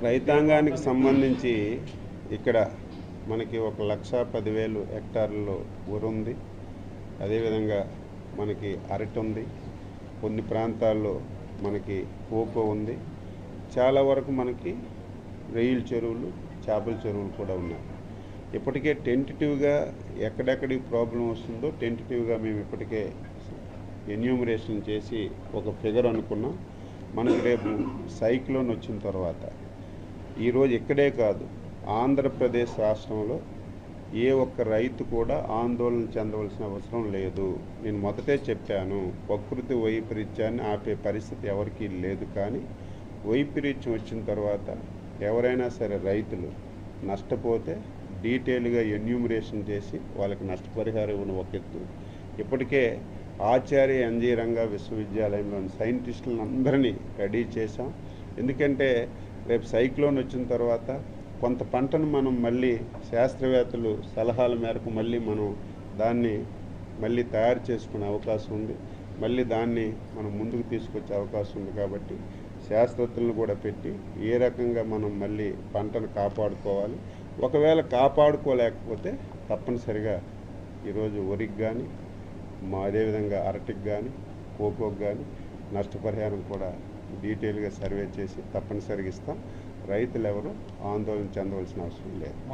రైతాంగానికి సంబంధించి ఇక్కడ మనకి 1,10,000 హెక్టార్లలో వరి ఉంది. అదేవిధంగా మనకి అరటి ఉంది. కొన్ని ప్రాంతాల్లో మనకి కోకో ఉంది. చాలా వరకు మనకి రొయ్యల చెరువులు, చేపల చెరువులు కూడా ఉన్నాయి. ఇప్పటికే టెంటేటివ్గా ఎక్కడెక్కడికి ప్రాబ్లం వస్తుందో టెంటేటివ్గా మేము ఇప్పటికే ఎన్యూమరేషన్ చేసి ఒక ఫిగర్ అనుకున్నాం. మనకి రేపు సైక్లోన్ వచ్చిన తర్వాత ఈరోజు ఇక్కడే కాదు, ఆంధ్రప్రదేశ్ రాష్ట్రంలో ఏ ఒక్క రైతు కూడా ఆందోళన చెందవలసిన అవసరం లేదు. నేను మొదటే చెప్పాను, ప్రకృతి వైపరీత్యాన్ని ఆపే పరిస్థితి ఎవరికీ లేదు. కానీ వైపరీత్యం వచ్చిన తర్వాత ఎవరైనా సరే రైతులు నష్టపోతే డీటెయిల్గా ఎన్యూమరేషన్ చేసి వాళ్ళకి నష్టపరిహారం ఇవ్వడం ఒక ఎత్తు. ఇప్పటికే ఆచార్య ఎన్జీ రంగా విశ్వవిద్యాలయంలోని సైంటిస్టులను అందరినీ రెడీ చేశాం. ఎందుకంటే రేపు సైక్లోన్ వచ్చిన తర్వాత కొంత పంటను మనం మళ్ళీ శాస్త్రవేత్తలు సలహాల మేరకు మనం దాన్ని మళ్ళీ తయారు చేసుకునే అవకాశం ఉంది. మళ్ళీ దాన్ని మనం ముందుకు తీసుకొచ్చే అవకాశం ఉంది. కాబట్టి శాస్త్రజ్ఞులను కూడా పెట్టి ఏ రకంగా మనం మళ్ళీ పంటను కాపాడుకోవాలి, ఒకవేళ కాపాడుకోలేకపోతే తప్పనిసరిగా ఈరోజు వరికి కానీ అదేవిధంగా అరటికి కానీ కోకోకి కానీ నష్టపరిహారం కూడా డీటెయిల్గా సర్వే చేసి తప్పనిసరిగా ఇస్తాం. రైతులు ఎవరు ఆందోళన చెందవలసిన అవసరం లేదు.